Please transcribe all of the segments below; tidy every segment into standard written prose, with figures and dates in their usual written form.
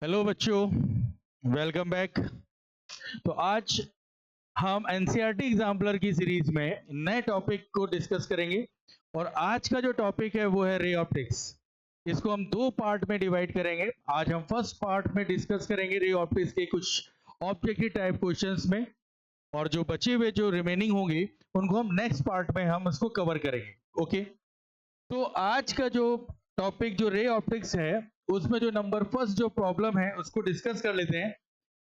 Hello बच्चों, welcome back. तो आज हम एनसीईआरटी एग्जाम्पलर की सीरीज में नए टॉपिक को डिस्कस करेंगे और आज का जो टॉपिक है वो है रे ऑप्टिक्स। इसको हम दो पार्ट में डिवाइड करेंगे। आज हम फर्स्ट पार्ट में डिस्कस करेंगे रे ऑप्टिक्स के कुछ ऑब्जेक्टिव टाइप क्वेश्चंस में, और जो बचे हुए जो रिमेनिंग होंगे उनको हम नेक्स्ट पार्ट में हम उसको कवर करेंगे। ओके, तो आज का जो टॉपिक जो रे ऑप्टिक्स है उसमें जो नंबर फर्स्ट जो प्रॉब्लम है उसको डिस्कस कर लेते हैं।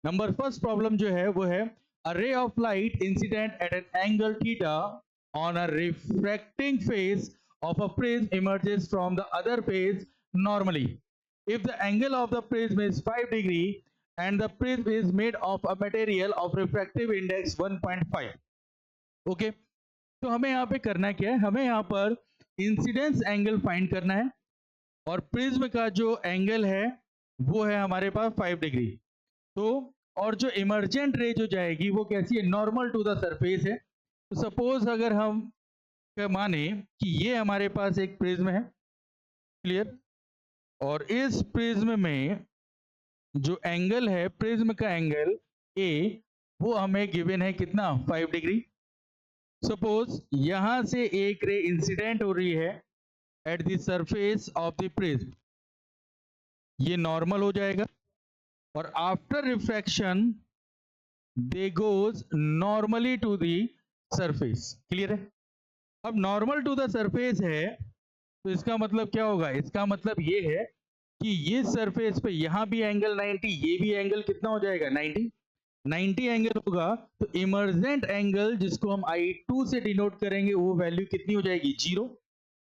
नंबर फर्स्ट प्रॉब्लम जो है वो है a ray of light incident at an angle theta on a refracting face of a prism emerges from the other face normally. If the angle of the prism is 5 degree and the prism is made of a material of refractive index 1.5. Okay, तो हमें यहाँ पे करना क्या है, हमें यहाँ पर इंसिडेंस एंगल फाइंड करना है और प्रिज्म का जो एंगल है वो है हमारे पास 5 डिग्री। तो और जो इमर्जेंट रे जो जाएगी वो कैसी है, नॉर्मल टू द सरफेस है। तो सपोज अगर हम माने कि ये हमारे पास एक प्रिज्म है, क्लियर, और इस प्रिज्म में जो एंगल है, प्रिज्म का एंगल ए, वो हमें गिवन है कितना, 5 डिग्री। सपोज यहां से एक रे इंसिडेंट हो रही है at the surface of the prism, ये नॉर्मल हो जाएगा और after refraction they goes normally to the surface. Clear है? अब नॉर्मल टू द सरफेस है तो इसका मतलब क्या होगा, इसका मतलब ये है कि ये सरफेस पे यहां भी एंगल 90, ये भी एंगल कितना हो जाएगा, 90 एंगल होगा। तो इमर्जेंट एंगल जिसको हम I2 से डिनोट करेंगे वो वैल्यू कितनी हो जाएगी, 0।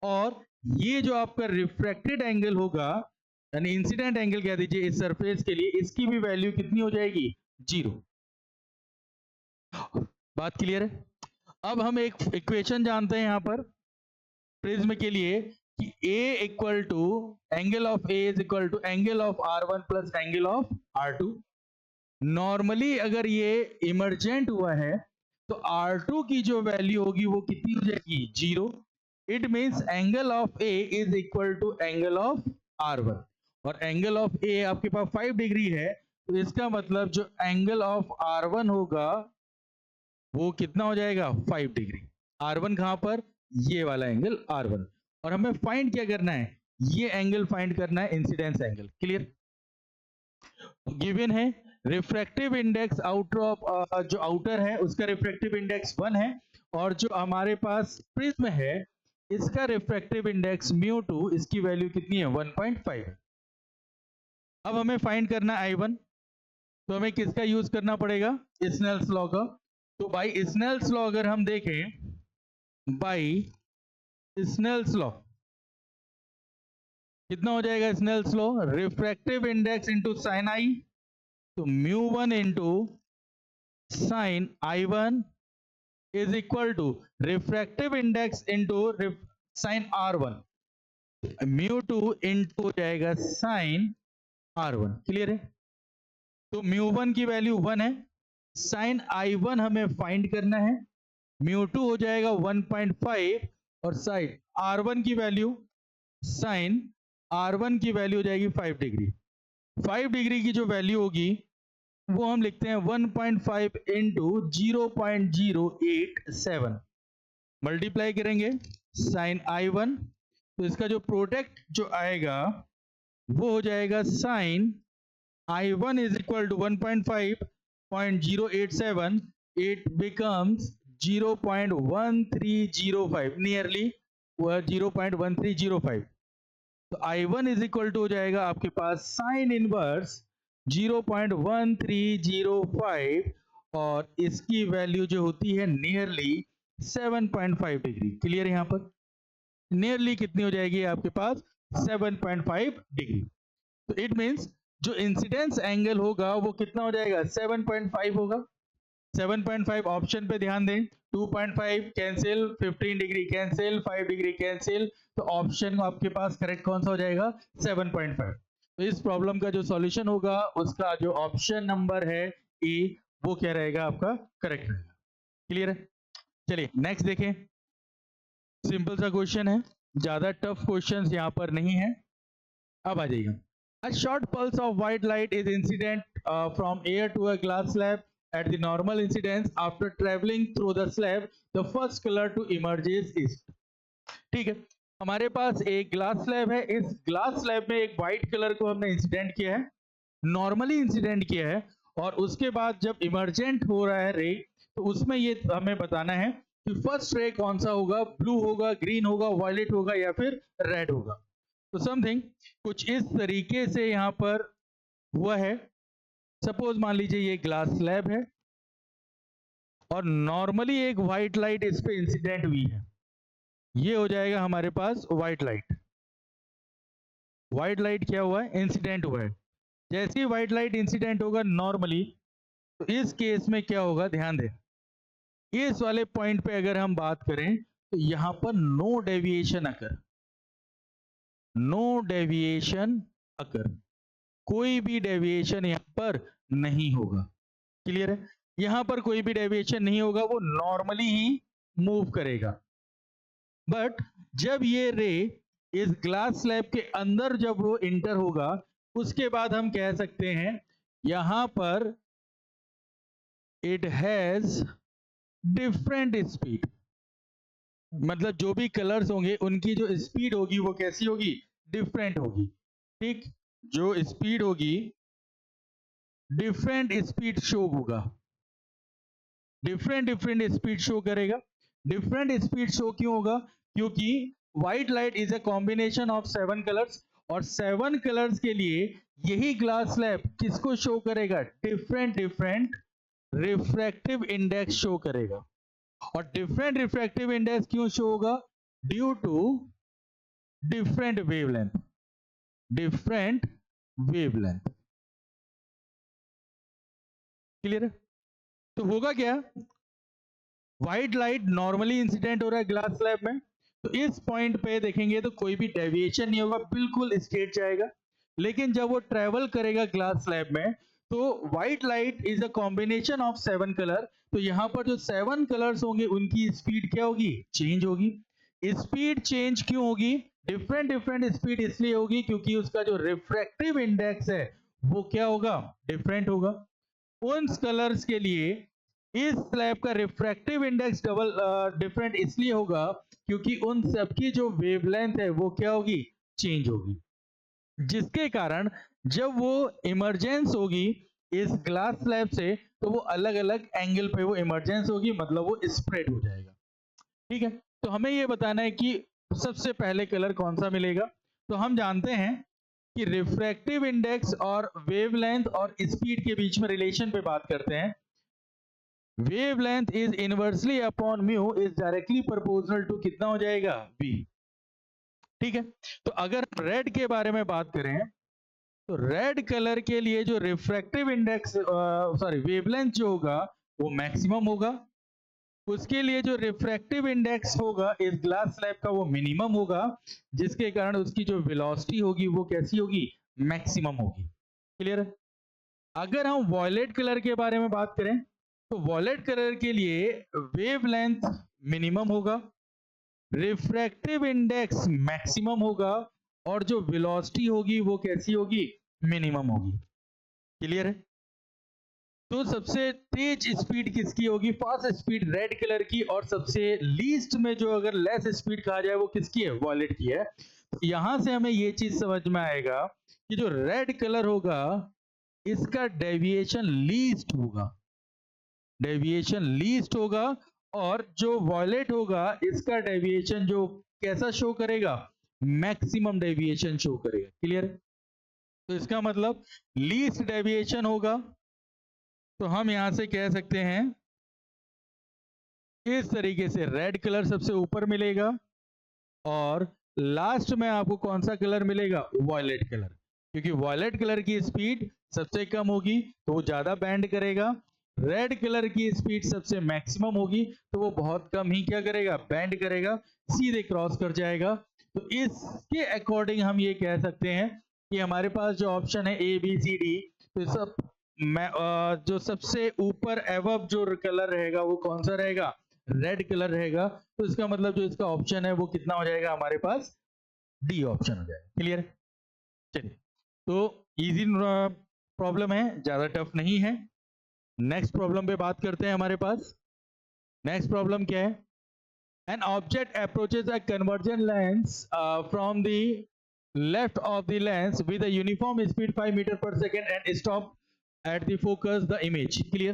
और ये जो आपका रिफ्रैक्टेड एंगल होगा यानी इंसिडेंट एंगल कह दीजिए इस सरफेस के लिए, इसकी भी वैल्यू कितनी हो जाएगी, 0। बात क्लियर है? अब हम एक इक्वेशन जानते हैं यहां पर प्रिज्म के लिए कि A equal to angle of A is equal to angle of R1 plus angle of R2। Normally अगर ये इमर्जेंट हुआ है तो R2 की जो वैल्यू होगी वो कितनी हो जाएगी, 0। It means angle of A is equal to angle of R1 और एंगल ऑफ A आपके पास 5 डिग्री है, तो इसका मतलब जो एंगल ऑफ R1 होगा वो कितना हो जाएगा, 5 डिग्री। R1 कहां पर, ये वाला एंगल R1, और हमें फाइंड क्या करना है, ये एंगल फाइंड करना है, इंसिडेंस एंगल। क्लियर? गिवन है रिफ्रैक्टिव इंडेक्स आउटर ऑफ जो आउटर है उसका रिफ्रैक्टिव इंडेक्स 1 है और जो हमारे पास प्रिज्म है इसका रिफ्रैक्टिव इंडेक्स μ2, इसकी वैल्यू कितनी है, 1.5 है। अब हमें फाइंड करना है I1, तो हमें किसका यूज करना पड़ेगा, स्नेल्स लॉ का। तो बाई स्नेल्स लॉ अगर हम देखें, बाई स्नेल्स लॉ कितना हो जाएगा, Snell's law refractive index into sine I, तो μ1 into sine I1 is equal to refractive index into sine R1, μ2 into हो जाएगा साइन R1। क्लियर है? तो μ1 की वैल्यू 1 है, साइन I1 हमें फाइंड करना है, μ2 हो जाएगा 1.5 और साइन R1 की वैल्यू, साइन R1 की वैल्यू हो जाएगी 5 डिग्री। 5 डिग्री की जो वैल्यू होगी वो हम लिखते हैं 1.5 इंटू 0.087, मल्टीप्लाई करेंगे साइन I1, तो इसका जो प्रोडक्ट जो आएगा वो हो जाएगा sine I1 is equal to 1.5.087, it becomes 0.1305, nearly 0.1305। तो I1 इज इक्वल टू हो जाएगा आपके पास साइन इनवर्स 0.1305 और इसकी वैल्यू जो होती है नियरली 7.5 डिग्री। क्लियर? यहां पर नियरली कितनी हो जाएगी आपके पास, 7.5 डिग्री। तो इट मींस जो इंसिडेंस एंगल होगा वो कितना हो जाएगा, 7.5 होगा। 7.5 ऑप्शन पे ध्यान दें, 2.5 cancel, 15 degree cancel, 5 degree cancel, तो ऑप्शन आपके पास करेक्ट कौन सा हो जाएगा, 7.5। तो इस प्रॉब्लम का जो सॉल्यूशन होगा उसका जो ऑप्शन नंबर है ए, वो क्या रहेगा आपका, करेक्ट रहेगा। क्लियर है? चलिए नेक्स्ट देखें, सिंपल सा क्वेश्चन है, ज्यादा टफ क्वेश्चन यहां पर नहीं है। अब आ जाइए, A short pulse of white light is incident from air to a glass slab at the normal incidence. After traveling through the slab, the first color to emerges is. ठीक है, हमारे पास एक ग्लास स्लैब है, इस glass slab में एक white colour को हमने इंसिडेंट किया है, नॉर्मली इंसिडेंट किया है, और उसके बाद जब इमर्जेंट हो रहा है रे, तो उसमें ये हमें बताना है कि फर्स्ट रे कौन सा होगा, ब्लू होगा, ग्रीन होगा, वायलेट होगा या फिर रेड होगा। तो समथिंग कुछ इस तरीके से यहां पर हुआ है। सपोज मान लीजिए ये ग्लास स्लैब है और नॉर्मली एक व्हाइट लाइट इस पे इंसिडेंट हुई है, ये हो जाएगा हमारे पास व्हाइट लाइट। व्हाइट लाइट क्या हुआ है, इंसिडेंट हुआ है। जैसे ही व्हाइट लाइट इंसिडेंट होगा नॉर्मली, तो इस केस में क्या होगा, ध्यान दें, इस वाले पॉइंट पे अगर हम बात करें तो यहां पर नो डेविएशन अकर, नो डेविएशन अकर, कोई भी डेविएशन यहां पर नहीं होगा। क्लियर है, यहां पर कोई भी डेविएशन नहीं होगा, वो नॉर्मली ही मूव करेगा। बट जब ये रे इस ग्लास स्लैब के अंदर जब वो इंटर होगा, उसके बाद हम कह सकते हैं यहां पर इट हैज डिफरेंट स्पीड, मतलब जो भी कलर्स होंगे उनकी जो स्पीड होगी वो कैसी होगी, डिफरेंट होगी। ठीक, जो स्पीड होगी डिफरेंट स्पीड शो होगा, डिफरेंट स्पीड शो करेगा। डिफरेंट स्पीड शो क्यों होगा, क्योंकि white light is a combination of 7 colours, और 7 कलर्स के लिए यही ग्लास स्लैब किसको शो करेगा, डिफरेंट रिफ्रैक्टिव इंडेक्स शो करेगा। और डिफरेंट रिफ्रैक्टिव इंडेक्स क्यों शो होगा, due to different wavelength, different wavelength. Clear है, तो होगा क्या, व्हाइट लाइट नॉर्मली इंसिडेंट हो रहा है ग्लास स्लैब में, तो इस पॉइंट पे देखेंगे तो कोई भी डेविएशन नहीं होगा, बिल्कुल स्ट्रेट जाएगा। लेकिन जब वो ट्रेवल करेगा ग्लास स्लैब में, तो white light is a combination of 7 colour, तो यहां पर जो 7 कलर्स होंगे उनकी स्पीड क्या होगी, चेंज होगी। स्पीड चेंज क्यों होगी, डिफरेंट स्पीड इसलिए होगी क्योंकि उसका जो रिफ्रैक्टिव इंडेक्स है वो क्या होगा, डिफरेंट होगा। उन कलर्स के लिए इस स्लैब का रिफ्रैक्टिव इंडेक्स डबल डिफरेंट इसलिए होगा क्योंकि उन सबकी जो वेवलेंथ है वो क्या होगी, चेंज होगी, जिसके कारण जब वो इमरजेंस होगी इस ग्लास स्लैब से, तो वो अलग अलग एंगल पे वो इमरजेंस होगी, मतलब वो स्प्रेड हो जाएगा। ठीक है, तो हमें ये बताना है कि सबसे पहले कलर कौन सा मिलेगा। तो हम जानते हैं कि रिफ्रैक्टिव इंडेक्स और वेवलेंथ और स्पीड के बीच में रिलेशन पे बात करते हैं। Wavelength is inversely upon mu is directly proportional to कितना हो जाएगा, v। ठीक है, तो अगर रेड के बारे में बात करें तो रेड कलर के लिए जो रिफ्रैक्टिव इंडेक्स सॉरी वेवलेंथ जो होगा वो मैक्सिमम होगा, उसके लिए जो रिफ्रैक्टिव इंडेक्स होगा इस ग्लास स्लैब का वो मिनिमम होगा, जिसके कारण उसकी जो वेलोसिटी होगी वो कैसी होगी, मैक्सिमम होगी। क्लियर है, अगर हम वॉयलेट कलर के बारे में बात करें तो वॉयलेट कलर के लिए वेवलेंथ मिनिमम होगा, रिफ्रैक्टिव इंडेक्स मैक्सिमम होगा, और जो वेलोसिटी होगी वो कैसी होगी, मिनिमम होगी। क्लियर है, तो सबसे तेज स्पीड किसकी होगी, फास्ट स्पीड रेड कलर की, और सबसे लीस्ट में जो अगर लेस स्पीड कहा जाए वो किसकी है, वॉयलेट की है। तो यहां से हमें ये चीज समझ में आएगा कि जो रेड कलर होगा इसका डेविएशन लीस्ट होगा, डेविएशन लीस्ट होगा, और जो वॉयलेट होगा इसका डेविएशन जो कैसा शो करेगा, मैक्सिमम डेविएशन शो करेगा। क्लियर है, तो इसका मतलब लीस्ट डेविएशन होगा, तो हम यहां से कह सकते हैं इस तरीके से रेड कलर सबसे ऊपर मिलेगा, और लास्ट में आपको कौन सा कलर मिलेगा, वॉयलेट कलर, क्योंकि वॉयलेट कलर की स्पीड सबसे कम होगी तो वो ज्यादा बैंड करेगा, रेड कलर की स्पीड सबसे मैक्सिमम होगी तो वो बहुत कम ही क्या करेगा, बैंड करेगा, सीधे क्रॉस कर जाएगा। तो इसके अकॉर्डिंग हम ये कह सकते हैं कि हमारे पास जो ऑप्शन है ए बी सी डी, तो सब जो सबसे ऊपर एवब जो कलर रहेगा वो कौन सा रहेगा, रेड कलर रहेगा। तो इसका मतलब जो इसका ऑप्शन है वो कितना हो जाएगा हमारे पास, डी ऑप्शन हो जाएगा। क्लियर, चलिए तो इजी प्रॉब्लम है, ज्यादा टफ नहीं है। नेक्स्ट प्रॉब्लम पे बात करते हैं। हमारे पास नेक्स्ट प्रॉब्लम क्या है? An object approaches a convergent lens from the left of the lens with a uniform speed 5 meter per second and stop at the focus the image. Clear?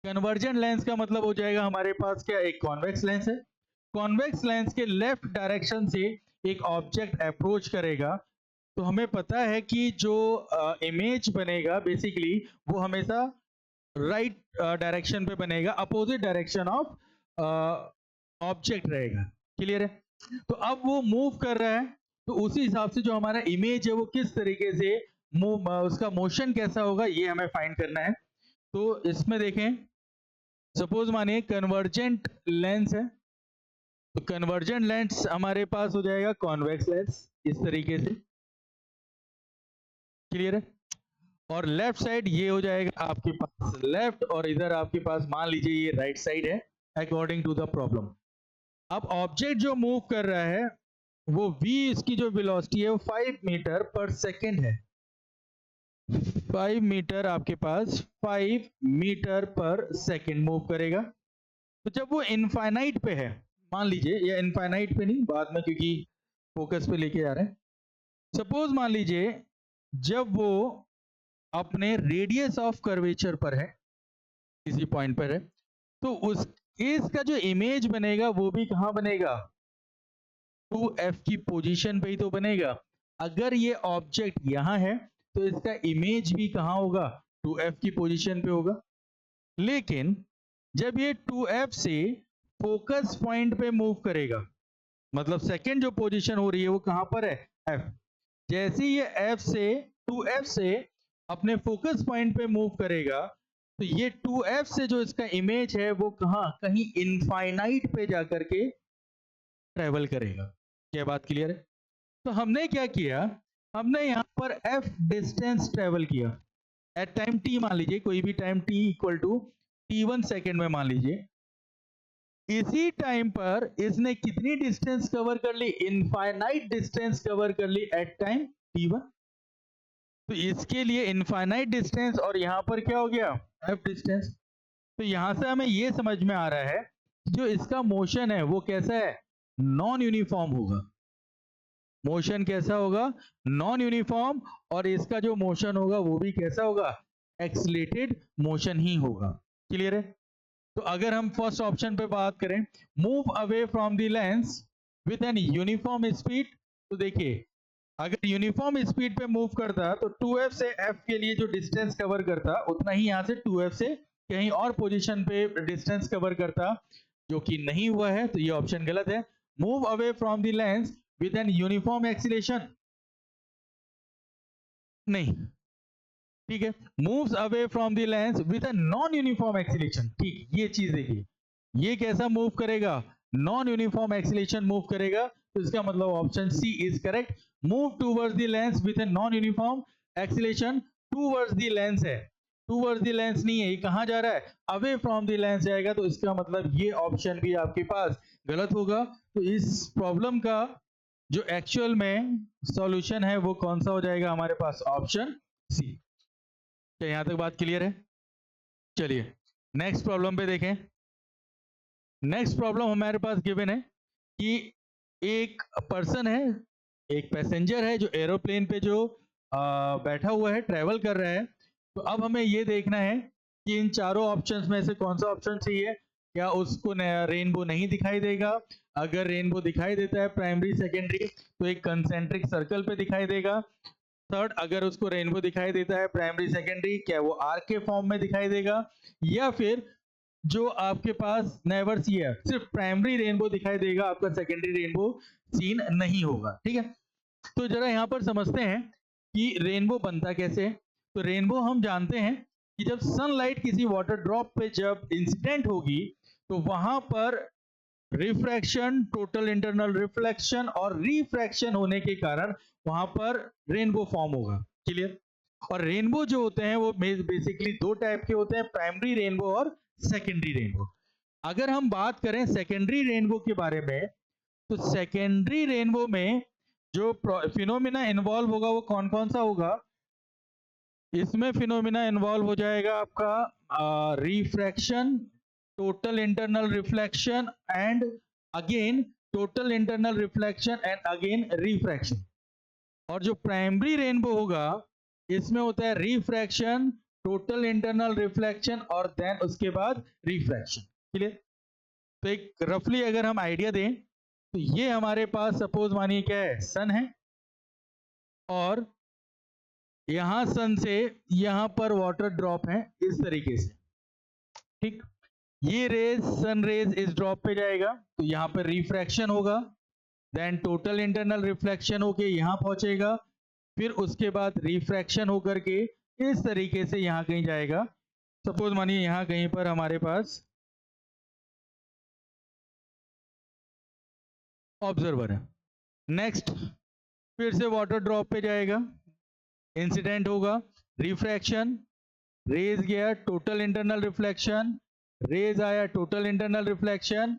Convergent lens का मतलब हो जाएगा हमारे पास क्या, एक convex lens है। Convex lens के left direction से एक ऑब्जेक्ट अप्रोच करेगा, तो हमें पता है कि जो इमेज बनेगा बेसिकली वो हमेशा राइट डायरेक्शन पे बनेगा, अपोजिट डायरेक्शन ऑफ ऑब्जेक्ट रहेगा। क्लियर है? तो अब वो मूव कर रहा है, तो उसी हिसाब से जो हमारा इमेज है वो किस तरीके से मूव, उसका मोशन कैसा होगा, ये हमें फाइंड करना है। तो इसमें देखें, सपोज मानिए कन्वर्जेंट लेंस है, तो कन्वर्जेंट लेंस हमारे पास हो जाएगा कॉन्वेक्स लेंस इस तरीके से। क्लियर है? और लेफ्ट साइड ये हो जाएगा आपके पास लेफ्ट, और इधर आपके पास मान लीजिए ये राइट साइड है अकॉर्डिंग टू द प्रॉब्लम। अब ऑब्जेक्ट जो मूव कर रहा है वो v, इसकी जो वेलोसिटी है वो 5 मीटर पर सेकेंड है। 5 मीटर आपके पास 5 मीटर पर सेकेंड मूव करेगा। तो जब वो इनफाइनाइट पे है, मान लीजिए, या इनफाइनाइट पे नहीं, बाद में क्योंकि फोकस पे लेके जा रहे हैं। सपोज मान लीजिए जब वो अपने रेडियस ऑफ कर्वेचर पर है, किसी पॉइंट पर है, तो उस केस का जो इमेज बनेगा वो भी कहां बनेगा, 2f की पोजीशन पे ही तो बनेगा। अगर ये ऑब्जेक्ट यहां है तो इसका इमेज भी कहां होगा, 2f की पोजीशन पे होगा। लेकिन जब ये 2f से फोकस पॉइंट पे मूव करेगा, मतलब सेकंड जो पोजीशन हो रही है वो कहां पर है, f। जैसे ये f से 2f से अपने फोकस पॉइंट पे मूव करेगा, तो ये 2f से जो इसका इमेज है वो कहीं इनफाइनाइट पे जाकर के ट्रेवल करेगा। क्या बात क्लियर है? तो हमने क्या किया, हमने यहां पर f डिस्टेंस ट्रेवल किया एट टाइम t, मान लीजिए कोई भी time t equal to t1 second में मान लीजिए। इसी टाइम पर इसने कितनी डिस्टेंस कवर कर ली, इनफाइनाइट डिस्टेंस कवर कर ली एट टाइम t1। तो इसके लिए इनफाइनाइट डिस्टेंस, और यहां पर क्या हो गया, f डिस्टेंस। तो यहां से हमें यह समझ में आ रहा है जो इसका मोशन है वो कैसा है, नॉन यूनिफॉर्म होगा। मोशन कैसा होगा, नॉन यूनिफॉर्म, और इसका जो मोशन होगा वो भी कैसा होगा, एक्सीलरेटेड मोशन ही होगा। क्लियर है? तो अगर हम फर्स्ट ऑप्शन पे बात करें, move away from the lens with an uniform speed, तो देखिए अगर यूनिफॉर्म स्पीड पे मूव करता तो 2f से f के लिए जो डिस्टेंस कवर करता उतना ही यहां से 2f से कहीं और पोजीशन पे डिस्टेंस कवर करता, जो कि नहीं हुआ है, तो ये ऑप्शन गलत है। Move away from the lens with an uniform acceleration, नहीं, ठीक है। Moves away from the lens with a non uniform acceleration, ठीक, ये चीज देखिए, ये कैसा मूव करेगा, नॉन यूनिफॉर्म एक्सीलरेशन मूव करेगा, तो इसका मतलब option C is correct. Move towards the lens with a non uniform acceleration, towards the lens है, टूवर्ड्स द लेंस नहीं है, ये कहां जा रहा है, अवे फ्रॉम द लेंस जाएगा, तो इसका मतलब ये ऑप्शन भी आपके पास गलत होगा। तो इस प्रॉब्लम का जो एक्चुअल में सॉल्यूशन है वो कौन सा हो जाएगा हमारे पास, ऑप्शन सी। क्या यहां तक बात क्लियर है? चलिए नेक्स्ट प्रॉब्लम पे देखें। नेक्स्ट प्रॉब्लम हमारे पास गिवन है कि एक पर्सन है, एक पैसेंजर है जो एरोप्लेन पे जो बैठा हुआ है, ट्रेवल कर रहा है। तो अब हमें ये देखना है कि इन चारों ऑप्शंस में से कौन सा ऑप्शन चाहिए। क्या उसको रेनबो नहीं दिखाई देगा? अगर रेनबो दिखाई देता है प्राइमरी सेकेंडरी, तो एक कंसेंट्रिक सर्कल पे दिखाई देगा। थर्ड, अगर उसको रेनबो दिखाई देता है प्राइमरी सेकेंडरी, क्या वो आर्क के फॉर्म में दिखाई देगा, या फिर जो आपके पास नेवर सी है, सिर्फ प्राइमरी रेनबो दिखाई देगा, आपका सेकेंडरी रेनबो सीन नहीं होगा। ठीक है, तो जरा यहां पर समझते हैं कि रेनबो बनता कैसे है। तो रेनबो हम जानते हैं कि जब सनलाइट किसी वाटर ड्रॉप पे जब इंसिडेंट होगी, तो वहां पर रिफ्रैक्शन, टोटल इंटरनल रिफ्लेक्शन और रिफ्रैक्शन होने के कारण वहां पर रेनबो फॉर्म होगा। क्लियर? और रेनबो जो होते हैं वो बेसिकली दो टाइप के होते हैं, प्राइमरी रेनबो और सेकेंडरी रेनबो। अगर हम बात करें सेकेंडरी रेनबो के बारे में, तो सेकेंडरी रेनबो में जो फिनोमिना इन्वॉल्व होगा वो कौन कौन सा होगा? इसमें फिनोमिना इन्वॉल्व हो जाएगा आपका refraction, total internal reflection and again total internal reflection and again refraction. और जो प्राइमरी रेनबो होगा इसमें होता है रिफ्रैक्शन, टोटल इंटरनल रिफ्लेक्शन और देन उसके बाद रिफ्रैक्शन। क्लियर? तो एक रफली अगर हम आइडिया दें तो ये हमारे पास सपोज मानिए क्या है, सन है, और यहां सन से यहां पर वाटर ड्रॉप है इस तरीके से, ठीक। ये रेज सन रेज इस ड्रॉप पे जाएगा तो यहां पर रिफ्रैक्शन होगा, देन टोटल इंटरनल रिफ्लेक्शन होके यहां पहुंचेगा, फिर उसके बाद रिफ्रैक्शन होकर के इस तरीके से यहां कहीं जाएगा। सपोज मानिए यहां कहीं पर हमारे पास ऑब्जर्वर है, नेक्स्ट फिर से वाटर ड्रॉप पे जाएगा, इंसिडेंट होगा, रिफ्रैक्शन, रेज गया, टोटल इंटरनल रिफ्लेक्शन, रेज आया, टोटल इंटरनल रिफ्लेक्शन,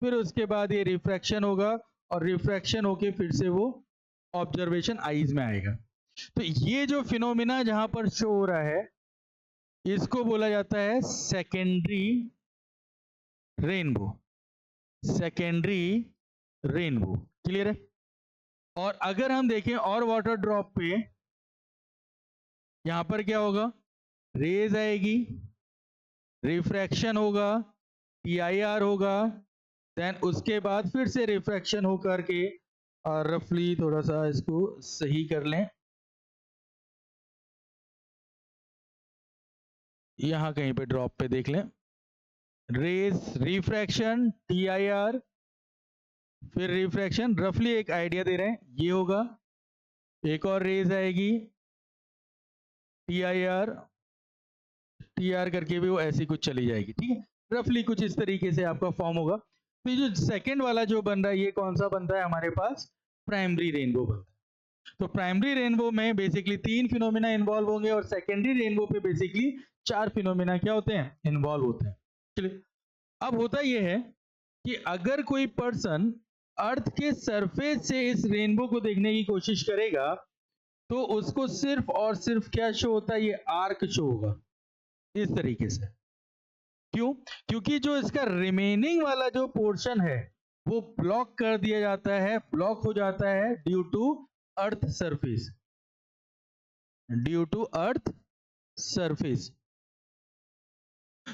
फिर उसके बाद ये रिफ्रैक्शन होगा और रिफ्रैक्शन होके फिर से वो ऑब्जर्वेशन आईज में आएगा। तो ये जो फिनोमिना जहां पर शो हो रहा है इसको बोला जाता है secondary rainbow, secondary rainbow. Clear है? और अगर हम देखें और वाटर ड्रॉप पे यहां पर क्या होगा, रेज आएगी, रिफ्रैक्शन होगा, PIR होगा, देन उसके बाद फिर से रिफ्रैक्शन होकर के रफली थोड़ा सा इसको सही कर लें, यहां कहीं पे ड्रॉप पे देख लें, रेज, रिफ्रैक्शन, TIR, फिर रिफ्रैक्शन, रफली एक आइडिया दे रहे हैं, ये होगा, एक और रेज आएगी, TIR, TR करके भी वो ऐसी कुछ चली जाएगी, ठीक है। रफली कुछ इस तरीके से आपका फॉर्म होगा। तो ये जो सेकंड वाला जो बन रहा है ये कौन सा बनता है हमारे पास, प्राइमरी रेनबो बनता है। तो प्राइमरी रेनबो में बेसिकली 3 फिनोमिना इन्वॉल्व होंगे और सेकेंडरी रेनबो पे बेसिकली 4 फिनोमिना क्या होते हैं, इन्वॉल्व होते हैं। चलिए, अब होता यह है कि अगर कोई पर्सन अर्थ के सरफेस से इस रेनबो को देखने की कोशिश करेगा तो उसको सिर्फ और सिर्फ क्या शो होता है, ये आर्क शो होगा इस तरीके से। क्यों? क्योंकि जो इसका रिमेनिंग वाला जो पोर्शन है वो ब्लॉक कर दिया जाता है, ब्लॉक हो जाता है due to earth surface, due to earth surface.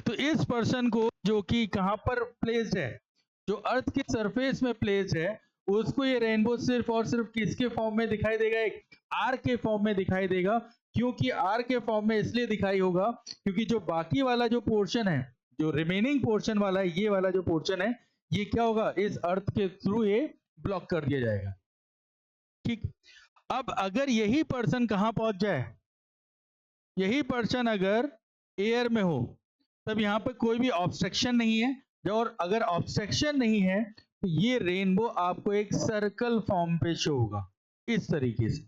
तो इस पर्सन को जो कि कहां पर प्लेस्ड है, जो अर्थ के सरफेस में प्लेस्ड है, उसको ये रेनबो सिर्फ और सिर्फ किसके फॉर्म में दिखाई देगा, एक आर के फॉर्म में दिखाई देगा। क्योंकि आर के फॉर्म में इसलिए दिखाई होगा क्योंकि जो बाकी वाला जो पोर्शन है, जो रिमेनिंग पोर्शन वाला है, ये वाला जो पोर्शन है, ये क्या होगा, इस अर्थ के थ्रू ये ब्लॉक कर दिया जाएगा। ठीक। अब अगर यही पर्सन कहां पहुंच जाए, यही पर्सन अगर एयर में हो, तब यहां पर कोई भी ऑब्स्ट्रक्शन नहीं है, और अगर ऑब्स्ट्रक्शन नहीं है तो ये रेनबो आपको एक सर्कल फॉर्म पे शो होगा इस तरीके से।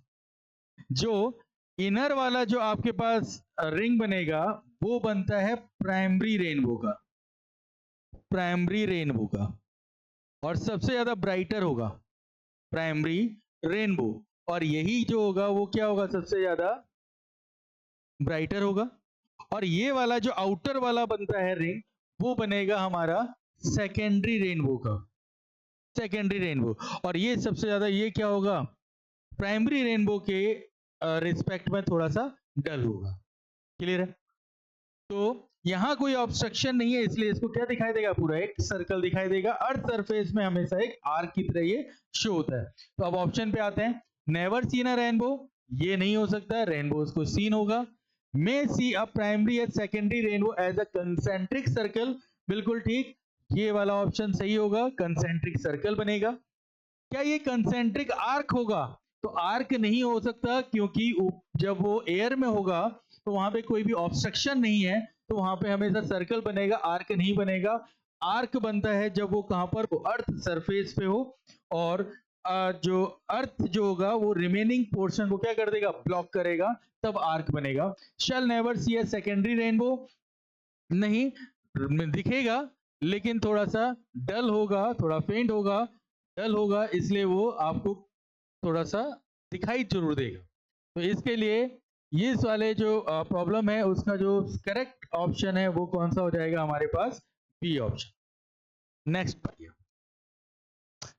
जो इनर वाला जो आपके पास रिंग बनेगा वो बनता है प्राइमरी रेनबो का, प्राइमरी रेनबो का, और सबसे ज्यादा ब्राइटर होगा प्राइमरी रेनबो, और यही जो होगा वो क्या होगा, सबसे ज्यादा ब्राइटर होगा। और ये वाला जो आउटर वाला बनता है रिंग वो बनेगा हमारा सेकेंडरी रेनबो का, सेकेंडरी रेनबो। और ये सबसे ज्यादा ये क्या होगा, प्राइमरी रेनबो के रिस्पेक्ट में थोड़ा सा डल होगा। क्लियर है? तो यहां कोई ऑब्स्ट्रक्शन नहीं है इसलिए इसको क्या दिखाई देगा, पूरा एक सर्कल दिखाई देगा। अर्थ सरफेस में हमेशा एक आर्क की तरह ये शो होता है। तो अब ऑप्शन पे आते हैं, नेवर सीन अ रेनबो, ये नहीं हो सकता, रेनबो उसको सीन होगा। May see a primary and secondary rainbow as a concentric circle, बिल्कुल ठीक, ये वाला ऑप्शन सही होगा, कंसेंट्रिक सर्कल बनेगा। क्या ये कंसेंट्रिक आर्क होगा, तो आर्क नहीं हो सकता क्योंकि जब वो एयर में होगा तो वहां पे कोई भी ऑब्स्ट्रक्शन नहीं है, तो वहां पे हमेशा सर्कल बनेगा, आर्क नहीं बनेगा। आर्क बनता है जब वो कहां पर, वो अर्थ सरफेस पे हो, और जो अर्थ जो होगा वो रिमेनिंग पोर्शन को क्या कर देगा, ब्लॉक करेगा, तब आर्क बनेगा। शैल never see a secondary rainbow, नहीं दिखेगा लेकिन थोड़ा सा डल होगा, थोड़ा फेंट होगा, डल होगा, इसलिए वो आपको थोड़ा सा दिखाई जरूर देगा। तो इसके लिए इस वाले जो प्रॉब्लम है उसका जो करेक्ट ऑप्शन है वो कौन सा हो जाएगा हमारे पास, बी ऑप्शन। नेक्स्ट पढ़िए।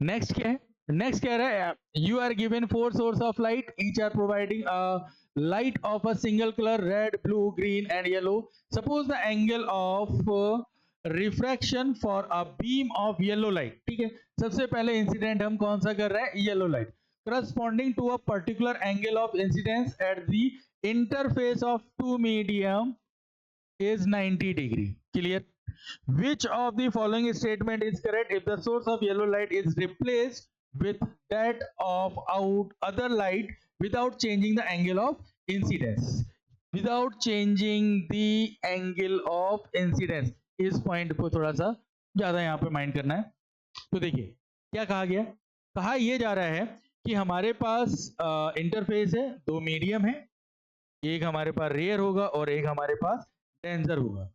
नेक्स्ट क्या है, नेक्स्ट कह रहा है you are given 4 source of light, each are providing a light of a single colour red blue green and yellow. Suppose the angle of refraction for a beam of yellow light. ठीक है, सबसे पहले incident हम कौन सा कर रहे हैं, yellow light, corresponding to a particular angle of incidence at the interface of two medium is 90 degree. Clear? Which of the following statement is correct if the source of yellow light is replaced with that of other light without changing the angle of incidence? Without changing the angle of incidence, इस point को थोड़ा सा ज्यादा यहाँ पे mind करना है। तो देखिए क्या कहा गया, कहा यह जा रहा है कि हमारे पास इंटरफेस है, दो मीडियम है, एक हमारे पास रेयर होगा और एक हमारे पास डेंसर होगा।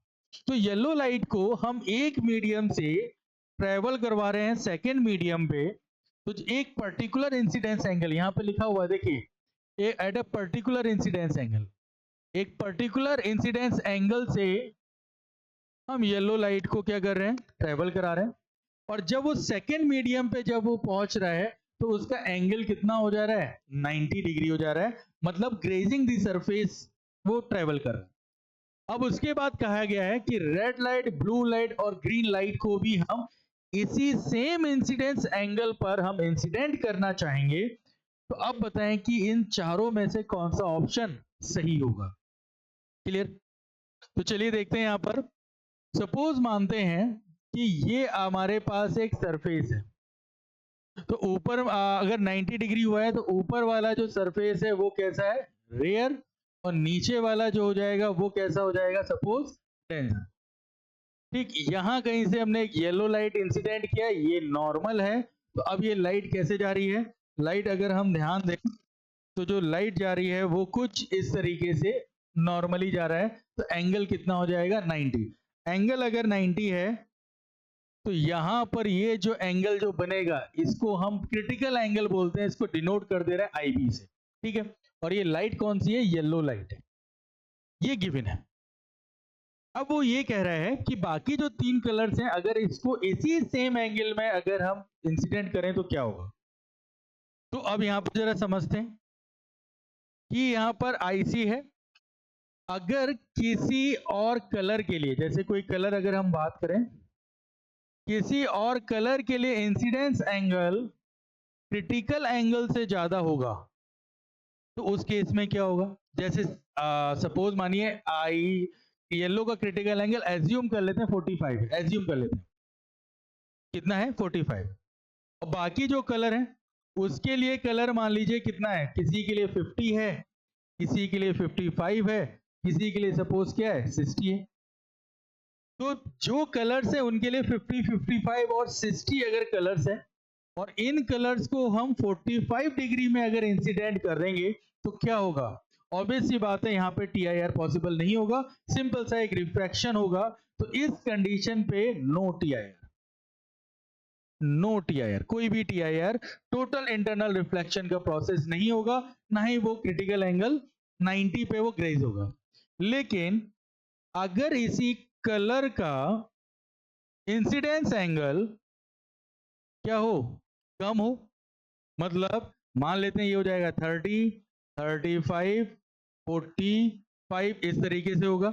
तो येलो लाइट को हम एक मीडियम से ट्रेवल करवा रहे हैं सेकेंड मीडियम पे, तो एक पर्टिकुलर इंसिडेंस एंगल यहाँ पे लिखा हुआ है, देखिए at a particular incidence angle, एक पर्टिकुलर इंसिडेंस एंगल से हम येलो लाइट को क्या कर रहे हैं, ट्रेवल करा रहे हैं। और जब वो सेकेंड मीडियम पे जब वो पहुंच रहा है तो उसका एंगल कितना हो जा रहा है, 90 डिग्री हो जा रहा है, मतलब ग्रेजिंग दी सरफेस वो ट्रेवल कर रहा है। अब उसके बाद कहा गया है कि रेड लाइट, ब्लू लाइट और ग्रीन लाइट को भी हम इसी सेम इंसिडेंस एंगल पर हम इंसिडेंट करना चाहेंगे। तो अब बताएं कि इन चारों में से कौन सा ऑप्शन सही होगा। क्लियर? तो चलिए देखते हैं यहां पर। सपोज मानते हैं कि ये हमारे पास एक सरफेस है, तो ऊपर अगर 90 डिग्री हुआ है तो ऊपर वाला जो सरफेस है वो कैसा है, रेयर, और नीचे वाला जो हो जाएगा वो कैसा हो जाएगा, सपोज डेंसर। ठीक, यहां कहीं से हमने एक येलो लाइट इंसिडेंट किया, ये नॉर्मल है, तो अब ये लाइट कैसे जा रही है, लाइट अगर हम ध्यान दें तो जो लाइट जा रही है वो कुछ इस तरीके से नॉर्मली जा रहा है, तो एंगल कितना हो जाएगा, 90। एंगल अगर 90 है तो यहां पर ये जो एंगल जो बनेगा इसको हम क्रिटिकल एंगल बोलते हैं, इसको डिनोट कर दे रहा है आईबी से। ठीक है, और ये लाइट कौन सी है, येलो लाइट है, ये गिवन है। अब वो ये कह रहा है कि बाकी जो तीन कलर्स हैं अगर इसको इसी सेम एंगल में अगर हम इंसिडेंट करें तो क्या होगा। तो अब यहां पर जरा समझते हैं कि यहां पर आईसी है, अगर किसी और कलर के लिए, जैसे कोई कलर अगर हम बात करें, किसी और कलर के लिए इंसिडेंस एंगल क्रिटिकल एंगल से ज्यादा होगा तो उस केस में क्या होगा। जैसे सपोज मानिए आई येलो का क्रिटिकल एंगल एज्यूम कर लेते हैं 45, एज्यूम कर लेते हैं कितना है 45, और बाकी जो कलर है उसके लिए कलर मान लीजिए कितना है, किसी के लिए 50 है, किसी के लिए 55 है, किसी के लिए सपोज क्या है 60 है। तो जो कलर्स है उनके लिए 50, 55 और 60 अगर कलर्स है और इन कलर्स को हम 45 डिग्री में अगर इंसिडेंट कर देंगे तो क्या होगा, ऑब्वियस सी बात है यहाँ पे टीआईआर पॉसिबल नहीं होगा, सिंपल सा एक रिफ्रैक्शन होगा। तो इस कंडीशन पे नो टीआईआर, नो टीआईआर, कोई भी टीआईआर टोटल इंटरनल रिफ्लेक्शन का प्रोसेस नहीं होगा, ना ही वो क्रिटिकल एंगल 90 पे वो ग्रेज होगा। लेकिन अगर इसी कलर का इंसिडेंस एंगल क्या हो, कम हो, मतलब मान लेते हैं ये हो जाएगा 30, 35, 45 इस तरीके से होगा।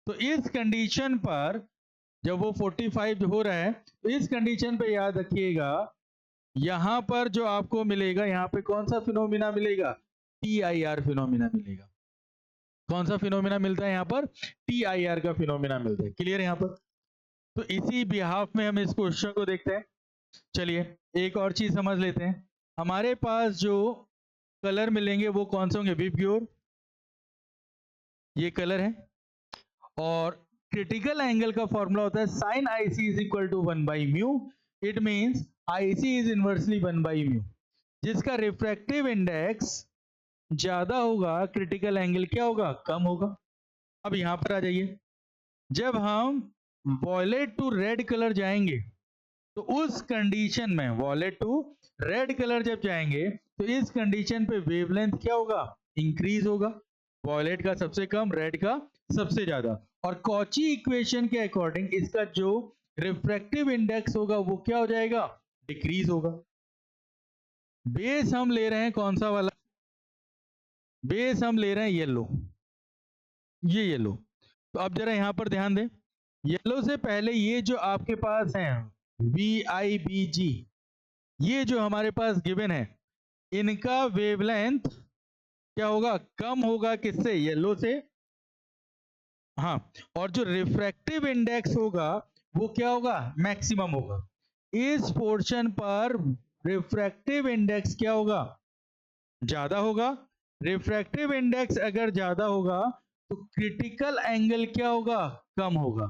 तो इस कंडीशन पर जब वो 45 हो रहा है तो इस कंडीशन पे याद रखिएगा यहां पर जो आपको मिलेगा, यहां पे कौन सा फिनोमिना मिलेगा, टीआईआर फिनोमिना मिलेगा। कौन सा फिनोमिना मिलता है यहां पर, टीआईआर का फिनोमिना मिलता है। क्लियर यहां पर? तो इसी बिहाफ में हम इस क्वेश्चन को देखते हैं। चलिए एक और चीज समझ लेते हैं, हमारे पास जो कलर मिलेंगे वो कौन से होंगे, विबग्योर, ये कलर है, और क्रिटिकल एंगल का फॉर्मूला होता है sine IC is equal to 1/μ, it means IC is inversely 1/μ, जिसका रिफ्रैक्टिव इंडेक्स ज्यादा होगा क्रिटिकल एंगल क्या होगा, कम होगा। अब यहां पर आ जाइए, जब हम वॉयलेट टू रेड कलर जाएंगे तो उस कंडीशन में वॉयलेट टू रेड कलर जब जाएंगे तो इस कंडीशन पे वेवलेंथ क्या होगा, इंक्रीज होगा, वॉयलेट का सबसे कम, रेड का सबसे ज्यादा। और कॉची इक्वेशन के अकॉर्डिंग इसका जो रिफ्रैक्टिव इंडेक्स होगा वो क्या हो जाएगा, डिक्रीज होगा। बेस हम ले रहे हैं कौन सा वाला, बेस हम ले रहे हैं येलो, ये येलो। तो अब जरा यहां पर ध्यान दें, येलो से पहले ये जो आपके पास है VIBG, ये जो हमारे पास गिवन है, इनका वेवलेंथ क्या होगा, कम होगा किससे, येलो से। हाँ, और जो रिफ्रैक्टिव इंडेक्स होगा वो क्या होगा, मैक्सिमम होगा। इस पोर्शन पर रिफ्रैक्टिव इंडेक्स क्या होगा, ज्यादा होगा। रिफ्रैक्टिव इंडेक्स अगर ज्यादा होगा तो क्रिटिकल एंगल क्या होगा, कम होगा।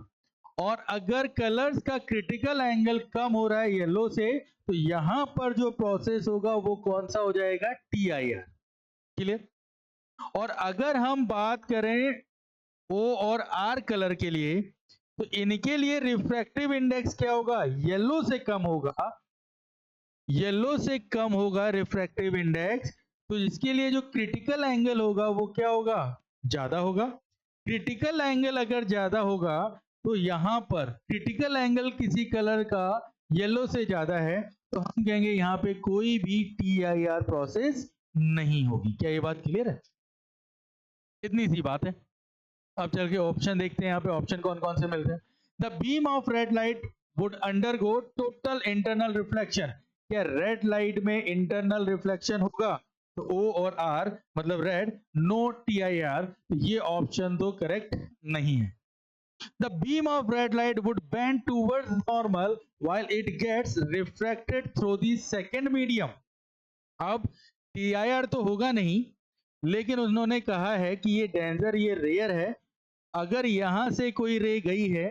और अगर कलर्स का क्रिटिकल एंगल कम हो रहा है येलो से, तो यहां पर जो प्रोसेस होगा वो कौन सा हो जाएगा, TIR। क्लियर। और अगर हम बात करें O और R कलर के लिए, तो इनके लिए रिफ्रैक्टिव इंडेक्स क्या होगा, येलो से कम होगा, येलो से कम होगा रिफ्रैक्टिव इंडेक्स। तो इसके लिए जो क्रिटिकल एंगल होगा वो क्या होगा, ज्यादा होगा। क्रिटिकल एंगल अगर ज्यादा होगा तो यहां पर क्रिटिकल एंगल किसी कलर का येलो से ज्यादा है, तो हम कहेंगे यहां पे कोई भी TIR प्रोसेस नहीं होगी। क्या ये बात क्लियर है, इतनी सी बात है। अब चल के ऑप्शन देखते हैं, यहाँ पे ऑप्शन कौन कौन से मिलते हैं। The beam of red light would undergo total internal reflection. क्या रेड लाइट में इंटरनल रिफ्लेक्शन होगा, तो O और R मतलब रेड, नो TIR। ये ऑप्शन तो करेक्ट नहीं है। The beam of red light would bend towards normal while it gets refracted through the second medium. अब TIR तो होगा नहीं, लेकिन उन्होंने कहा है कि ये डेंजर, ये रेयर है। अगर यहां से कोई रे गई है,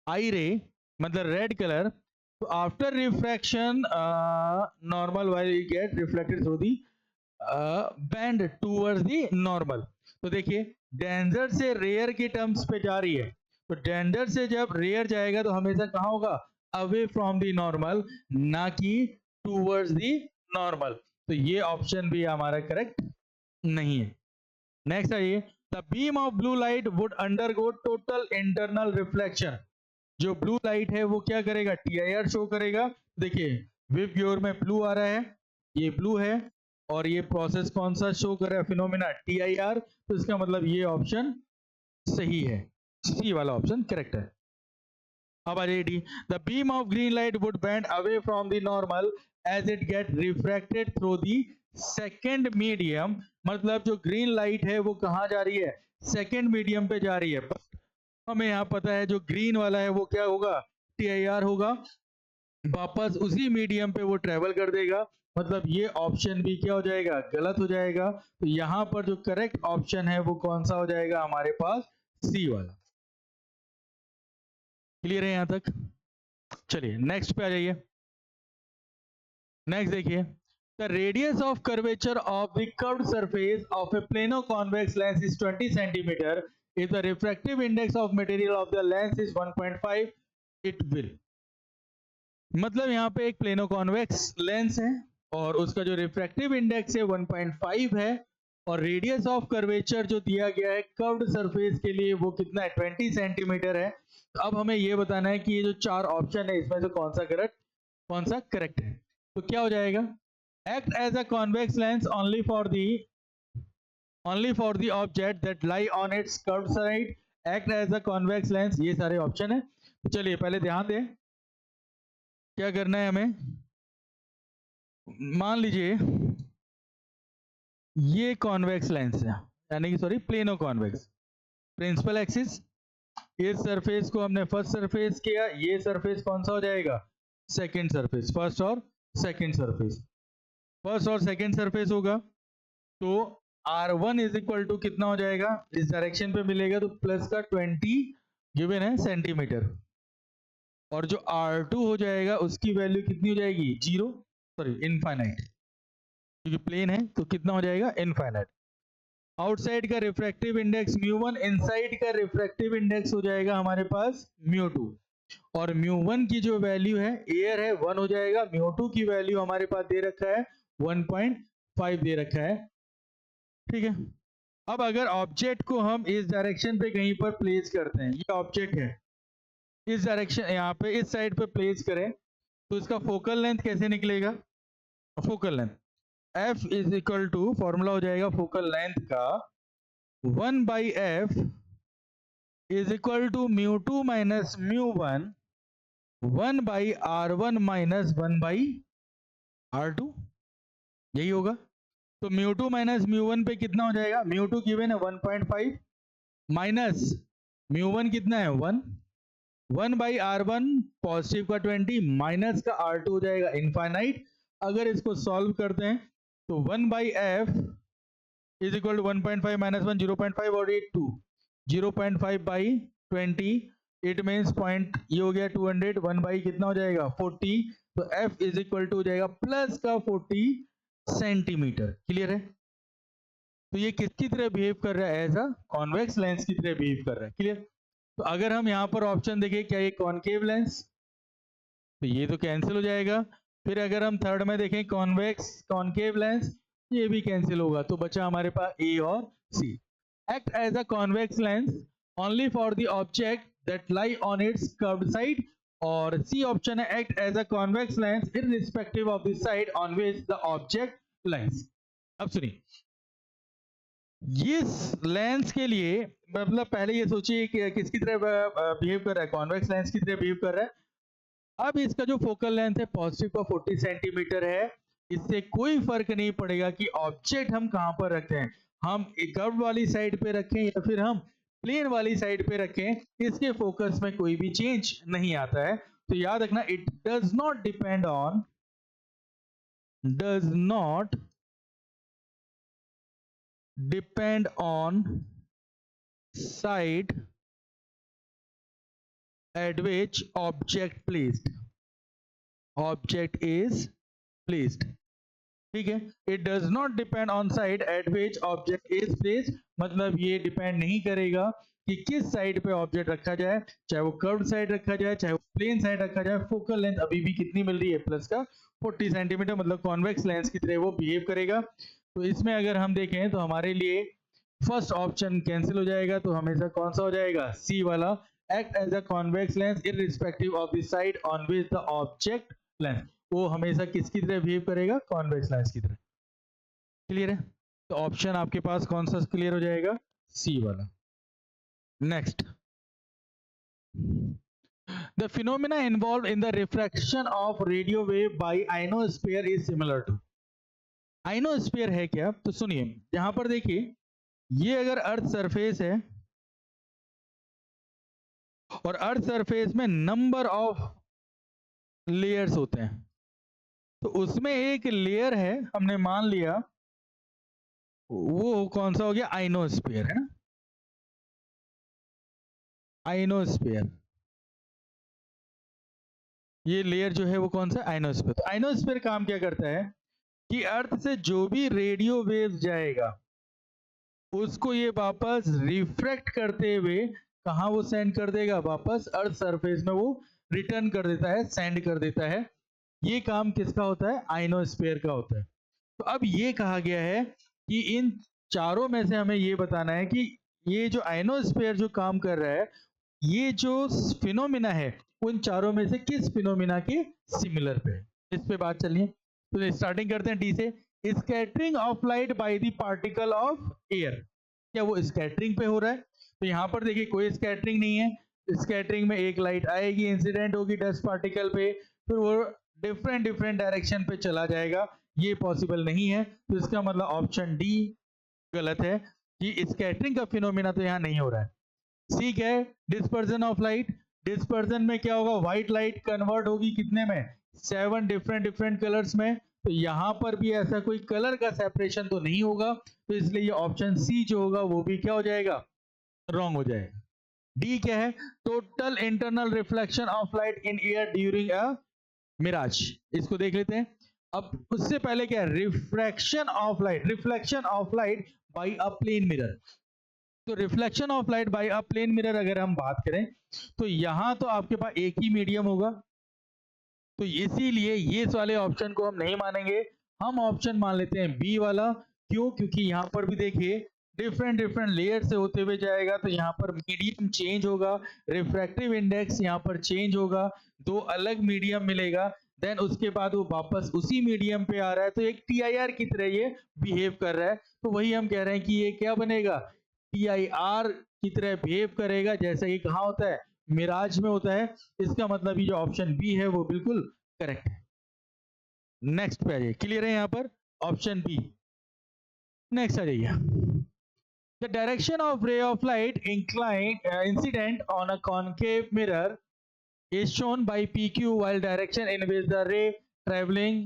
आई रे मतलब रेड कलर, तो after refraction normal while you get reflected through the band towards the normal. तो देखिए डेंजर से रेयर के टर्म्स पे जा रही है, तो डेंजर से जब रेयर जाएगा तो हमेशा कहां होगा, अवे फ्रॉम दी नॉर्मल, ना कि टूवर्ड्स दी नॉर्मल। तो ये ऑप्शन भी हमारा करेक्ट नहीं है। नेक्स्ट आइए, the beam of blue light would undergo total internal reflection. जो ब्लू लाइट है वो क्या करेगा, TIR शो करेगा। देखिए विव ग्योर में ब्लू आ रहा है, ये ब्लू है, और ये प्रोसेस कौन सा शो कर रहा है, फिनोमेना TIR। तो इसका मतलब ये ऑप्शन सही है, सी वाला ऑप्शन करेक्ट है। अब आ जाइए D, the beam of green light would bend away from the normal as it get refracted through the second medium. मतलब जो ग्रीन लाइट है वो कहां जा रही है, सेकेंड मीडियम पे जा रही है। हमें यहाँ पता है जो ग्रीन वाला है वो क्या होगा, TIR होगा, वापस उसी मीडियम पे वो ट्रेवल कर देगा। मतलब ये ऑप्शन भी क्या हो जाएगा, गलत हो जाएगा। तो यहां पर जो करेक्ट ऑप्शन है वो कौन सा हो जाएगा हमारे पास, सी वाला। क्लियर है यहां तक। चलिए नेक्स्ट पे आ जाइए। नेक्स्ट देखिए, the radius of curvature of the curved surface of A plano convex lens is 20 centimetre. if the refractive index of material of the lens is 1.5, it will। मतलब यहाँ पे एक प्लेनो कॉन्वेक्स लेंस है और उसका जो refractive index है 1.5 है, और रेडियस ऑफ कर्वेचर जो दिया गया है कर्व्ड सरफेस के लिए वो कितना है, 20 सेंटीमीटर है। तो अब हमें ये बताना है कि ये जो चार ऑप्शन है इसमें से कौन सा करेक्ट है। तो क्या हो जाएगा, act as a convex lens only for the object that lie on its curved side, act as a convex lens. ये सारे ऑप्शन है। तो चलिए पहले ध्यान दें क्या करना है हमें। मान लीजिए ये कॉन्वेक्स लेंस है, यानी कि sorry plano convex, principal axis, इस सरफेस को हमने फर्स्ट सरफेस किया, ये सरफेस कौन सा हो जाएगा, सेकंड सरफेस। फर्स्ट और सेकंड सरफेस, फर्स्ट और सेकंड सरफेस होगा। तो R1 इज इक्वल टू कितना हो जाएगा, इस डायरेक्शन पे मिलेगा तो प्लस का 20 गिवन है सेंटीमीटर, और जो R2 हो जाएगा उसकी वैल्यू कितनी हो जाएगी, 0, सॉरी इनफाइनाइट, क्योंकि प्लेन है तो कितना हो जाएगा, इनफाइनाइट। आउटसाइड का रिफ्रैक्टिव इंडेक्स μ1, इनसाइड का रिफ्रैक्टिव इंडेक्स हो जाएगा हमारे पास μ2, और μ1 की जो वैल्यू है एयर है 1 हो जाएगा, μ2 की वैल्यू हमारे पास दे रखा है 1.5 दे रखा है, ठीक है। अब अगर ऑब्जेक्ट को हम इस डायरेक्शन पे कहीं पर प्लेस करते हैं, ये ऑब्जेक्ट है, इस डायरेक्शन यहाँ पे इस साइड पे प्लेस करें, तो इसका फोकल लेंथ कैसे निकलेगा? Focal length f is equal to, formula हो जाएगा फोकल लेंथ का 1/f is equal to μ2 minus μ1 1/r1 minus 1/r2, यही होगा। तो μ2 माइनस μ1 पे कितना हो जाएगा? μ2 गिवन है 1.5 माइनस μ1 कितना है 1, 1/r1 पॉजिटिव का 20 माइनस का r2 हो जाएगा इनफाइनाइट। अगर इसको सॉल्व करते हैं तो 1/f is equal to 1.5 minus 1 0.5 और 2 0.5/20, इट मीन्स पॉइंट, ये हो गया 200, 1 बाई कितना हो जाएगा 40, तो f इज इक्वल टू हो जाएगा प्लस का 40 सेंटीमीटर। क्लियर है? तो ये किसकी तरह बिहेव कर रहा है? एज अ कॉन्वेक्स लेंस की तरह बिहेव कर रहा है। क्लियर? तो अगर हम यहाँ पर ऑप्शन देखें, क्या ये कॉनकेव लेंस, तो ये तो कैंसिल हो जाएगा। फिर अगर हम थर्ड में देखें कॉन्वेक्स कॉनकेव लेंस, ये भी कैंसिल होगा, तो बचा हमारे पास ए और C. Act as a convex lens only for the object that lie on its curved side, और सी ऑप्शन है act as a convex lens irrespective of the side on which the object lies. अब सुनिए, इस lens के लिए मतलब पहले ये सोचिए कि किसकी तरह बिहेव कर रहा है? कॉन्वेक्स लेंस की तरह बिहेव कर रहा है। अब इसका जो फोकल लेंथ है पॉजिटिव का 40 सेंटीमीटर है, इससे कोई फर्क नहीं पड़ेगा कि ऑब्जेक्ट हम कहां पर रखते हैं, हम कर्व वाली साइड पे रखें या फिर हम प्लेन वाली साइड पे रखें, इसके फोकस में कोई भी चेंज नहीं आता है। तो याद रखना, it does not depend on side at which object is placed, ठीक है। It does not depend on side at which object is placed, मतलब ये डिपेंड नहीं करेगा कि किस साइड पे ऑब्जेक्ट रखा जाए, चाहे वो कर्व्ड साइड रखा जाए चाहे वो प्लेन साइड रखा जाए, फोकल लेंथ अभी भी कितनी मिल रही है? प्लस का 40 सेंटीमीटर, मतलब कॉन्वेक्स लेंस की तरह वो बिहेव करेगा। तो इसमें अगर हम देखें तो हमारे लिए फर्स्ट ऑप्शन कैंसिल हो जाएगा, तो हमेशा कौन सा हो जाएगा? सी वाला, act as a convex lens irrespective of the side on which the object lens, वो हमेशा किसकी तरह बिहेव करेगा? कॉन्वेक्स लेंस की तरह। क्लियर है? तो ऑप्शन आपके पास कौन सा क्लियर हो जाएगा? सी वाला। Next, the phenomena involve in the refraction of radio wave by ionosphere is similar to. Ionosphere है क्या? तो सुनिए, यहां पर देखिए, ये अगर अर्थ सरफेस है और अर्थ सरफेस में नंबर ऑफ लेयर्स होते हैं, तो उसमें एक लेयर है, हमने मान लिया वो कौन सा हो गया? आइनोस्फीयर, है ना? आइनोस्फीयर, ये लेयर जो है वो कौन सा? आइनोस्फीयर। तो आइनोस्फीयर काम क्या करता है कि अर्थ से जो भी रेडियो वेव जाएगा उसको ये वापस रिफ्रैक्ट करते हुए कहां वो सेंड कर देगा? वापस अर्थ सरफेस में वो रिटर्न कर देता है, सेंड कर देता है। ये काम किसका होता है? आइनोस्फीयर का होता है। तो अब ये कहा गया है कि इन चारों में से हमें ये बताना है कि ये जो आइनोस्फीयर जो काम कर रहा है, ये जो फिनोमिना है उन चारों में से किस फिनोमिना के सिमिलर पे है, इस पे बात चलिए। तो स्टार्टिंग करते हैं डी से। Scattering of light by the particle of air, क्या वो स्कैटरिंग पे हो रहा है? तो यहाँ पर देखिए कोई स्कैटरिंग नहीं है। स्कैटरिंग में एक लाइट आएगी, इंसिडेंट होगी डस्ट पार्टिकल पे, फिर वो डिफरेंट डायरेक्शन पे चला जाएगा, ये पॉसिबल नहीं है। तो इसका मतलब ऑप्शन डी गलत है कि स्कैटरिंग का फिनोमिना तो यहाँ नहीं हो रहा है। सी क्या है? Dispersion of light. डिस्पर्जन में क्या होगा? व्हाइट लाइट कन्वर्ट होगी कितने में? 7 डिफरेंट कलर्स में। तो यहां पर भी ऐसा कोई कलर का सेपरेशन तो नहीं होगा, तो इसलिए ये ऑप्शन सी जो होगा वो भी क्या हो जाएगा? रॉन्ग हो जाएगा। डी क्या है? Total internal reflection of light in air during a mirage, इसको देख लेते हैं। अब उससे पहले क्या है? Refraction of light, reflection of light by a plane mirror. तो reflection of light by a plane mirror अगर हम बात करें तो यहां तो आपके पास एक ही मीडियम होगा, तो इसीलिए ये वाले ऑप्शन को हम नहीं मानेंगे। हम ऑप्शन मान लेते हैं बी वाला। क्यों? क्योंकि यहाँ पर भी देखिए डिफरेंट डिफरेंट लेयर से होते हुए जाएगा, तो यहाँ पर मीडियम चेंज होगा, रिफ्रैक्टिव इंडेक्स यहाँ पर चेंज होगा, दो अलग मीडियम मिलेगा, देन उसके बाद वो वापस उसी मीडियम पे आ रहा है, तो एक टीआईआर की तरह ये बिहेव कर रहा है। तो वही हम कह रहे हैं कि ये क्या बनेगा, टीआईआर की तरह बिहेव करेगा, जैसा कि कहाँ होता है, मिराज में होता है। इसका मतलब ये जो ऑप्शन बी है वो बिल्कुल करेक्ट है। नेक्स्ट पे आ जाइए, क्लियर है यहाँ पर ऑप्शन बी। नेक्स्ट आ जाइए, the direction of ray of light incident on a concave mirror is shown by PQ, while direction in which the ray traveling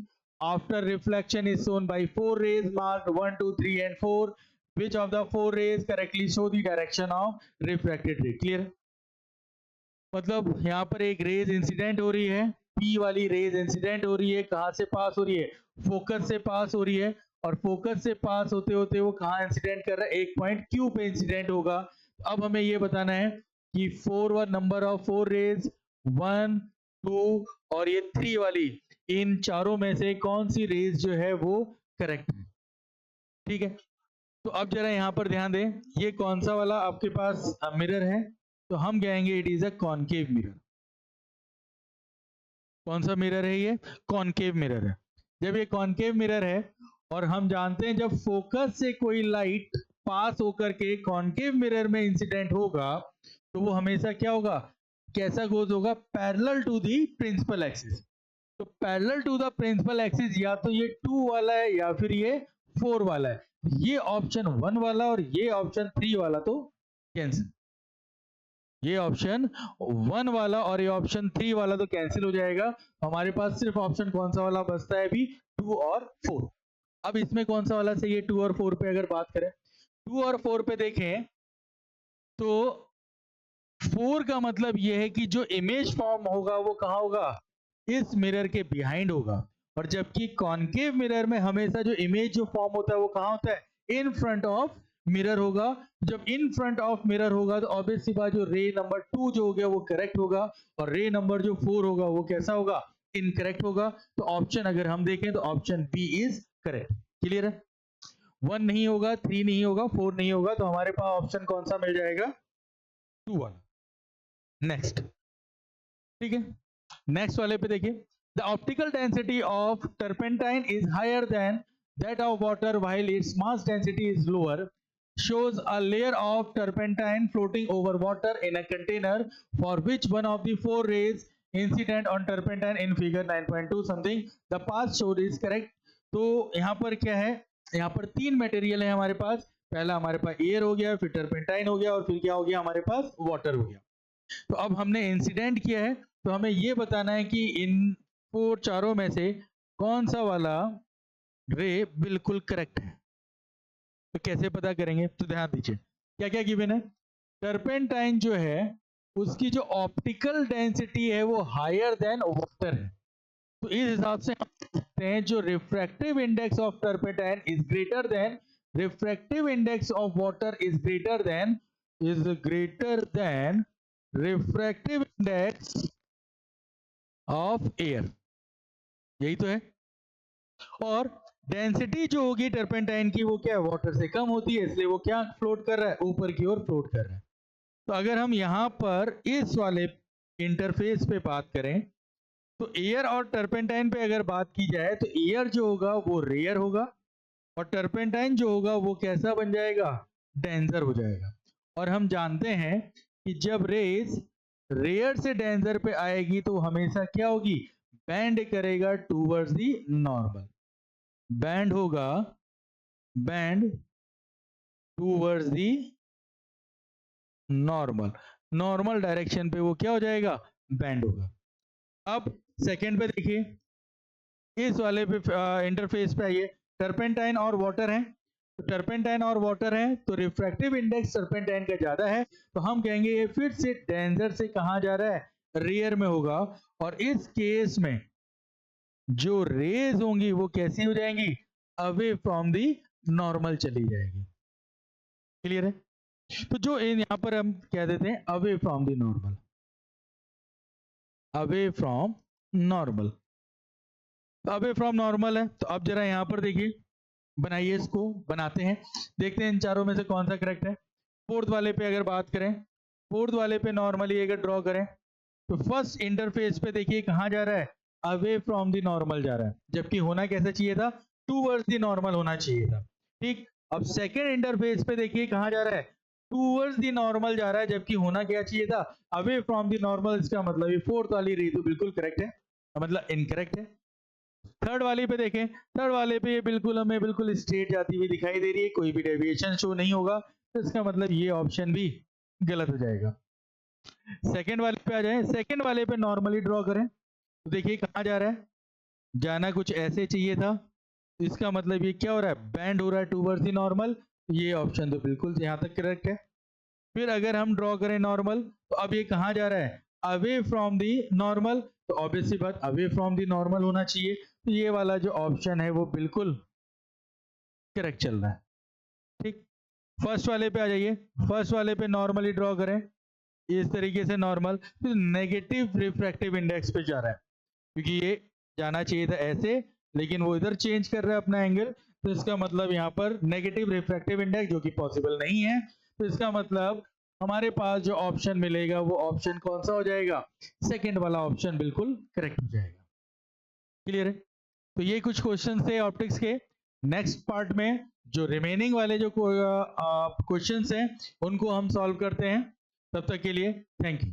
after reflection is shown by 4 rays marked 1, 2, 3 and 4. Which of the 4 rays correctly show the direction of refracted ray? Clear? मतलब यहाँ पर एक raise incident हो रही है, P वाली raise incident हो रही है, कहाँ से पास हो रही है, फोकस से पास हो रही है, और फोकस से पास होते होते वो कहाँ इंसिडेंट कर रहा है, एक पॉइंट क्यू पे इंसिडेंट होगा। अब हमें ये बताना है कि four one number of four rays, 1, 2 और ये 3 वाली, इन चारों में से कौन सी रेज जो है वो करेक्ट है। ठीक है, तो अब जरा यहाँ पर ध्यान दें, ये कौन सा वाला आपके पास मिरर है, तो हम कहेंगे it is a concave mirror. कौन सा मिरर है ये? कॉनकेव मिरर है। जब ये कॉनकेव मिरर है, और हम जानते हैं जब फोकस से कोई लाइट पास होकर के कॉनकेव मिरर में इंसिडेंट होगा, तो वो हमेशा क्या होगा, कैसा गोज होगा, parallel to the principal axis. तो parallel to the principal axis या तो ये 2 वाला है या फिर ये 4 वाला है। ये ऑप्शन 1 वाला और ये ऑप्शन 3 वाला तो कैंसिल, ये ऑप्शन 1 वाला और ये ऑप्शन 3 वाला तो कैंसिल हो जाएगा। हमारे पास सिर्फ ऑप्शन कौन सा वाला बचता है अभी, 2 और 4। अब इसमें कौन सा वाला सही है, 2 और 4 पे अगर बात करें, 2 और 4 पे देखें तो 4 का मतलब यह है कि जो इमेज फॉर्म होगा वो कहाँ होगा, इस मिरर के बिहाइंड होगा, और जबकि कॉनकेव मिरर में हमेशा जो इमेज जो फॉर्म होता है वो कहाँ होता है, इन फ्रंट ऑफ मिरर होगा। जब इन फ्रंट ऑफ मिरर होगा तो ऑब्वियस सी बात, जो रे नंबर 2 जो हो गया वो करेक्ट होगा, और रे नंबर जो 4 होगा वो कैसा होगा, इनकरेक्ट होगा। तो ऑप्शन अगर हम देखें तो option B is correct. Clear है? 1 नहीं होगा, 3 नहीं होगा, 4 नहीं होगा, तो हमारे पास ऑप्शन कौन सा मिल जाएगा, 2 वाला। नेक्स्ट, ठीक है, नेक्स्ट वाले पे देखिए, the optical density of turpentine is higher than that of water while its mass density is lower, shows a layer of turpentine floating over water in a container for which one of the 4 rays incident on turpentine in figure 9.2 something the path showed is correct। तो यहाँ पर क्या है, यहाँ पर 3 material है हमारे पास, पहला हमारे पास एयर हो गया, फिर टर्पेंटाइन हो गया, और फिर क्या हो गया हमारे पास, वाटर हो गया। तो अब हमने इंसिडेंट किया है, तो हमें ये बताना है कि इन 4 चारों में से कौन सा वाला रे बिल्कुल करेक्ट है। तो कैसे पता करेंगे, तो ध्यान दीजिए क्या क्या गिवन है। टर्पेंटाइन जो है उसकी जो ऑप्टिकल डेंसिटी है वो हायर देन वाटर है, तो इस हिसाब से हम कहते हैं जो refractive index of turpentine is greater than refractive index of water is greater than refractive index of air, यही तो है। और डेंसिटी जो होगी टर्पेंटाइन की वो क्या है, वाटर से कम होती है, इसलिए वो क्या फ्लोट कर रहा है, ऊपर की ओर फ्लोट कर रहा है। तो अगर हम यहां पर इस वाले इंटरफेस पे बात करें, तो एयर और टर्पेंटाइन पे अगर बात की जाए तो एयर जो होगा वो रेयर होगा, और टर्पेंटाइन जो होगा वो कैसा बन जाएगा, डेंजर हो जाएगा। और हम जानते हैं कि जब रेस रेयर से डेंजर पे आएगी तो हमेशा क्या होगी, बैंड करेगा टूवर्ड्स दी नॉर्मल, बैंड होगा, band towards the normal, normal direction पे वो क्या हो जाएगा, बैंड होगा। अब सेकंड पे देखिए, इस वाले पे इंटरफेस पे आइए, टर्पेंटाइन और वाटर है, तो टर्पेंटाइन और वाटर है तो रिफ्रैक्टिव इंडेक्स टर्पेंटाइन का ज्यादा है, तो हम कहेंगे ये फिर से डेंजर से कहां जा रहा है, रेयर में होगा। और इस केस में जो रेज होंगी वो कैसी हो जाएंगी, अवे फ्रॉम दी नॉर्मल चली जाएगी। क्लियर है? तो जो यहां पर हम कह देते हैं away from the normal, away from normal, तो अवे फ्रॉम नॉर्मल है, तो अब जरा यहाँ पर देखिए, बनाइए, इसको बनाते हैं, देखते हैं इन चारों में से कौन सा करेक्ट है। फोर्थ वाले पे अगर बात करें, फोर्थ वाले पे नॉर्मली अगर ड्रॉ करें तो फर्स्ट इंटरफेस पे देखिए कहाँ जा रहा है, अवे फ्रॉम द नॉर्मल जा रहा है, जबकि होना कैसा चाहिए था, टूवर्ड्स द नॉर्मल होना चाहिए था। ठीक, अब सेकेंड इंटरफेस पे देखिए कहाँ जा रहा है, टूवर्ड्स द नॉर्मल जा रहा है, जबकि होना क्या चाहिए था, अवे फ्रॉम द नॉर्मल। इसका मतलब ये फोर्थ वाली री तो बिल्कुल करेक्ट है, मतलब इनकरेक्ट है। थर्ड वाले पे देखें, थर्ड वाले पे ये बिल्कुल हमें बिल्कुल स्ट्रेट जाती हुई दिखाई दे रही है, कोई भी डेविएशन शो नहीं होगा, तो इसका मतलब ये ऑप्शन भी गलत हो जाएगा। सेकंड वाले पे आ जाए, सेकंड वाले पे नॉर्मली ड्रॉ करें तो देखिए कहाँ जा रहा है, जाना कुछ ऐसे चाहिए था, तो इसका मतलब ये क्या हो रहा है, बैंड हो रहा है टूवर्ड्स द नॉर्मल, ये ऑप्शन तो बिल्कुल यहाँ तक करेक्ट है। फिर अगर हम ड्रॉ करें नॉर्मल, तो अब ये कहाँ जा रहा है, अवे फ्रॉम दी नॉर्मल, तो ऑब्वियसली बात अवे फ्रॉम दी नॉर्मल होना चाहिए, तो ये वाला जो ऑप्शन है वो बिल्कुल करेक्ट चल रहा है। ठीक, फर्स्ट वाले पे आ जाइए, फर्स्ट वाले पे नॉर्मली ड्रॉ करें इस तरीके से नॉर्मल, तो नेगेटिव रिफ्रैक्टिव इंडेक्स पे जा रहा है, क्योंकि ये जाना चाहिए था ऐसे, लेकिन वो इधर चेंज कर रहा है अपना एंगल, तो इसका मतलब यहाँ पर नेगेटिव रिफ्रैक्टिव इंडेक्स, जो कि पॉसिबल नहीं है, तो इसका मतलब हमारे पास जो ऑप्शन मिलेगा वो ऑप्शन कौन सा हो जाएगा, सेकंड वाला ऑप्शन बिल्कुल करेक्ट हो जाएगा। क्लियर है? तो ये कुछ क्वेश्चन थे ऑप्टिक्स के। नेक्स्ट पार्ट में जो रिमेनिंग वाले जो क्वेश्चंस हैं उनको हम सॉल्व करते हैं। तब तक के लिए थैंक यू।